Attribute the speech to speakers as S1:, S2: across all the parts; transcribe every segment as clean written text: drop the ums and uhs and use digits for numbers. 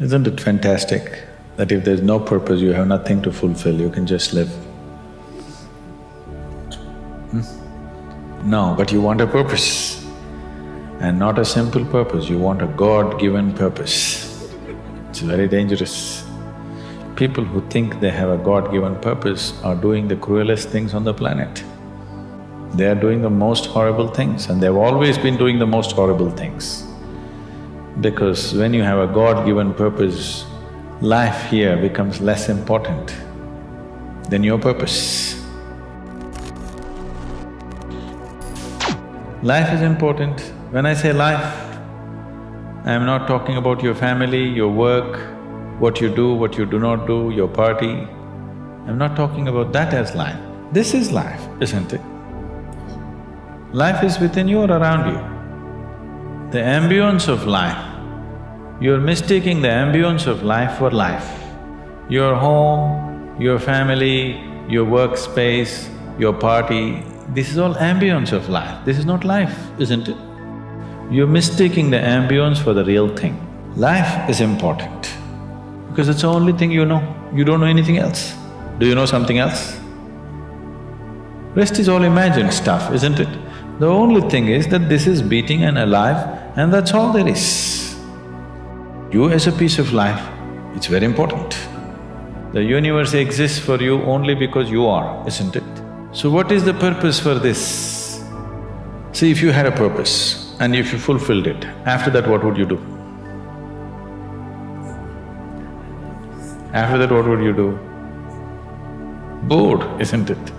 S1: Isn't it fantastic that if there's no purpose, you have nothing to fulfill, you can just live? No, but you want a purpose. And not a simple purpose, you want a God-given purpose. It's very dangerous. People who think they have a God-given purpose are doing the cruelest things on the planet. They are doing the most horrible things, and they've always been doing the most horrible things. Because when you have a God-given purpose, life here becomes less important than your purpose. Life is important. When I say life, I am not talking about your family, your work, what you do not do, your party. I'm not talking about that as life. This is life, isn't it? Life is within you or around you. The ambience of life, you're mistaking the ambience of life for life. Your home, your family, your workspace, your party, this is all ambience of life. This is not life, isn't it? You're mistaking the ambience for the real thing. Life is important because it's the only thing you know. You don't know anything else. Do you know something else? Rest is all imagined stuff, isn't it? The only thing is that this is beating and alive, and that's all there is. You as a piece of life, it's very important. The universe exists for you only because you are, isn't it? So what is the purpose for this? See, if you had a purpose and if you fulfilled it, after that what would you do? After that what would you do? Bored, isn't it?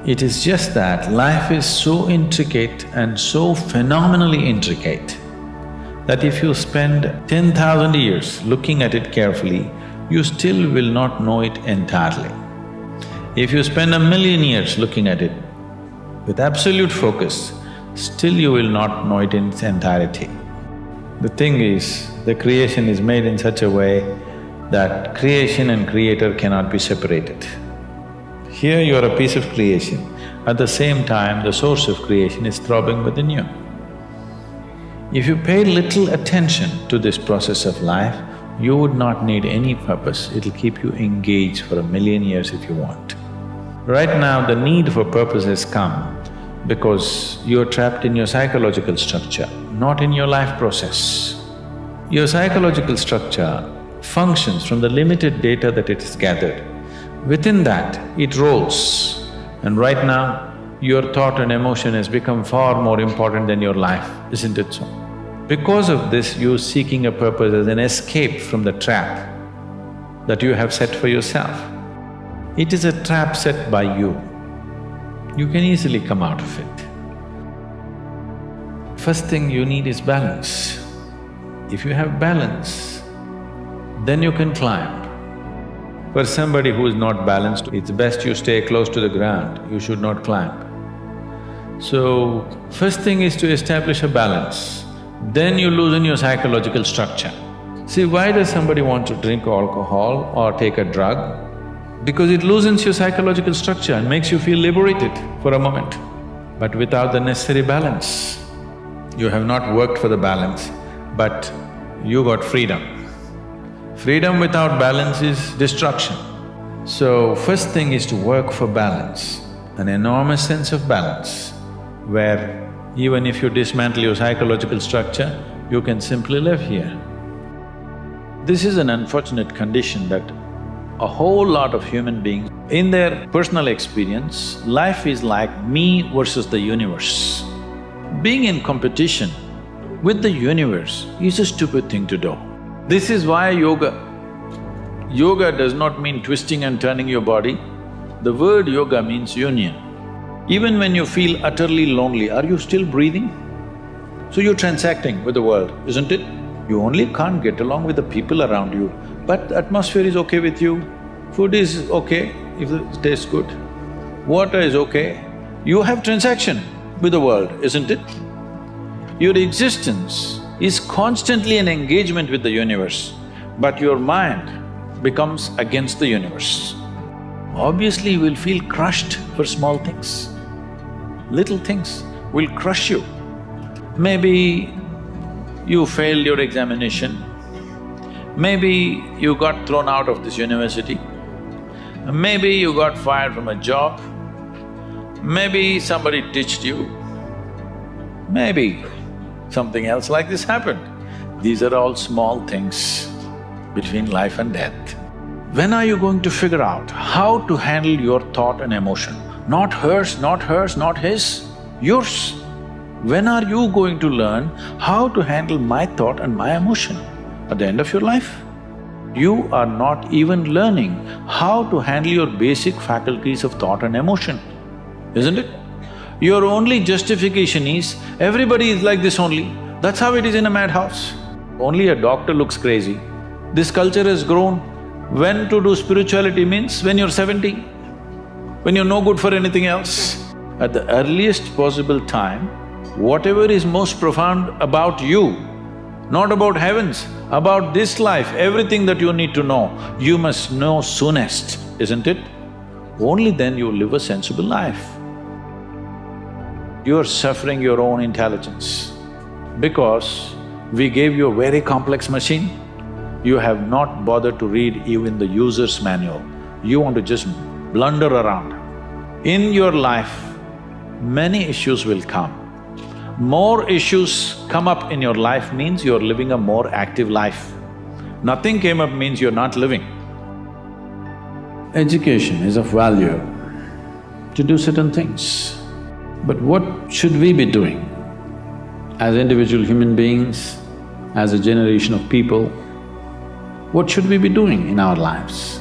S1: It is just that life is so intricate and so phenomenally intricate that if you spend 10,000 years looking at it carefully, you still will not know it entirely. If you spend 1,000,000 years looking at it with absolute focus, still you will not know it in its entirety. The thing is, the creation is made in such a way that creation and creator cannot be separated. Here you are a piece of creation, at the same time the source of creation is throbbing within you. If you pay little attention to this process of life, you would not need any purpose, it'll keep you engaged for 1,000,000 years if you want. Right now, the need for purpose has come because you're trapped in your psychological structure, not in your life process. Your psychological structure functions from the limited data that it has gathered. Within that, it rolls, and right now, your thought and emotion has become far more important than your life, isn't it so? Because of this, you're seeking a purpose as an escape from the trap that you have set for yourself. It is a trap set by you. You can easily come out of it. First thing you need is balance. If you have balance, then you can climb. For somebody who is not balanced, it's best you stay close to the ground, you should not climb. So, first thing is to establish a balance, then you loosen your psychological structure. See, why does somebody want to drink alcohol or take a drug? Because it loosens your psychological structure and makes you feel liberated for a moment. But without the necessary balance, you have not worked for the balance, but you got freedom. Freedom without balance is destruction. So, first thing is to work for balance, an enormous sense of balance, where even if you dismantle your psychological structure, you can simply live here. This is an unfortunate condition that a whole lot of human beings, in their personal experience, life is like me versus the universe. Being in competition with the universe is a stupid thing to do. This is why yoga. Yoga does not mean twisting and turning your body. The word yoga means union. Even when you feel utterly lonely, are you still breathing? So you're transacting with the world, isn't it? You only can't get along with the people around you, but the atmosphere is okay with you, food is okay if it tastes good, water is okay. You have transaction with the world, isn't it? Your existence is constantly an engagement with the universe, but your mind becomes against the universe. Obviously, you will feel crushed for small things. Little things will crush you. Maybe you failed your examination, Maybe you got thrown out of this university, maybe you got fired from a job, maybe somebody ditched you, maybe something else like this happened. These are all small things between life and death. When are you going to figure out how to handle your thought and emotion? Not hers, not hers, not his, yours. When are you going to learn how to handle my thought and my emotion? At the end of your life? You are not even learning how to handle your basic faculties of thought and emotion, isn't it? Your only justification is, everybody is like this only, that's how it is in a madhouse. Only a doctor looks crazy. This culture has grown. When to do spirituality means when you're 70, when you're no good for anything else. At the earliest possible time, whatever is most profound about you, not about heavens, about this life, everything that you need to know, you must know soonest, isn't it? Only then you live a sensible life. You are suffering your own intelligence because we gave you a very complex machine. You have not bothered to read even the user's manual. You want to just blunder around. In your life, many issues will come. More issues come up in your life means you're living a more active life. Nothing came up means you're not living. Education is of value to do certain things. But what should we be doing as individual human beings, as a generation of people? What should we be doing in our lives?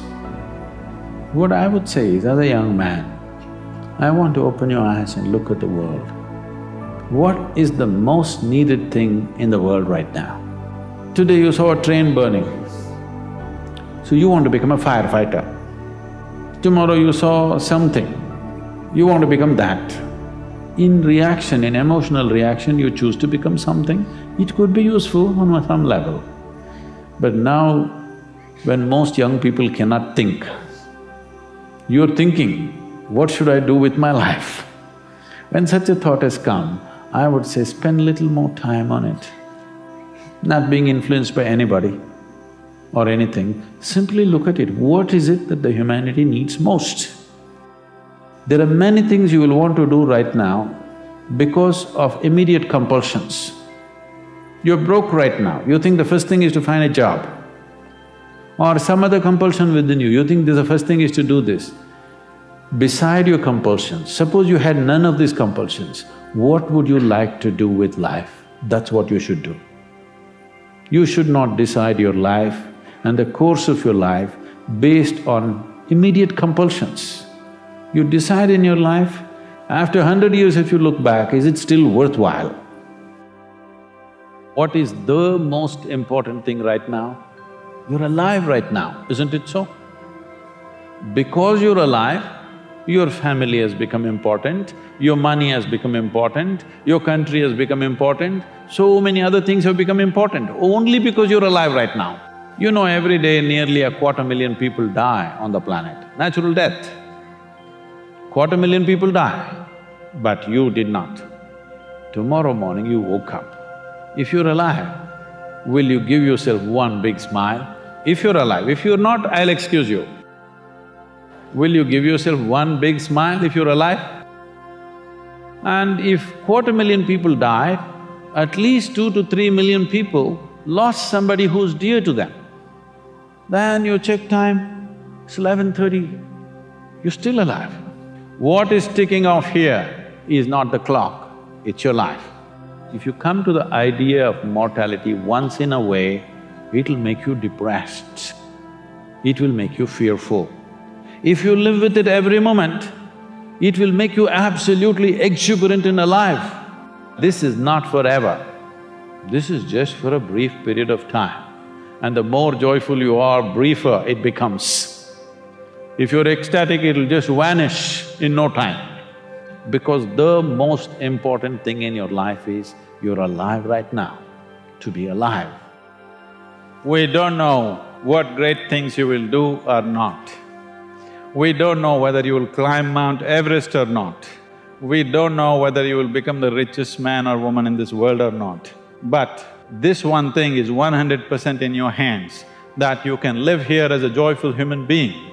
S1: What I would say is, as a young man, I want to open your eyes and look at the world. What is the most needed thing in the world right now? Today you saw a train burning, so you want to become a firefighter. Tomorrow you saw something, you want to become that. In reaction, in emotional reaction, you choose to become something. It could be useful on some level. But now, when most young people cannot think, you're thinking, what should I do with my life? When such a thought has come, I would say spend little more time on it. Not being influenced by anybody or anything, simply look at it. What is it that the humanity needs most? There are many things you will want to do right now because of immediate compulsions. You're broke right now, you think the first thing is to find a job. Or some other compulsion within you, you think the first thing is to do this. Beside your compulsions, suppose you had none of these compulsions, what would you like to do with life? That's what you should do. You should not decide your life and the course of your life based on immediate compulsions. You decide in your life, after 100 years if you look back, is it still worthwhile? What is the most important thing right now? You're alive right now, isn't it so? Because you're alive, your family has become important, your money has become important, your country has become important, so many other things have become important, only because you're alive right now. You know, every day nearly 250,000 people die on the planet, natural death. 250,000 people die, but you did not. Tomorrow morning you woke up. If you're alive, will you give yourself one big smile? If you're alive, if you're not, I'll excuse you. Will you give yourself one big smile if you're alive? And if 250,000 people died, at least 2 to 3 million people lost somebody who's dear to them. Then you check time, it's 11:30, you're still alive. What is ticking off here is not the clock, it's your life. If you come to the idea of mortality once in a way, it'll make you depressed, it will make you fearful. If you live with it every moment, it will make you absolutely exuberant and alive. This is not forever, this is just for a brief period of time. And the more joyful you are, briefer it becomes. If you're ecstatic, it'll just vanish in no time. Because the most important thing in your life is, you're alive right now, to be alive. We don't know what great things you will do or not. We don't know whether you will climb Mount Everest or not. We don't know whether you will become the richest man or woman in this world or not. But this one thing is 100% in your hands.
S2: that you can live here as a joyful human being.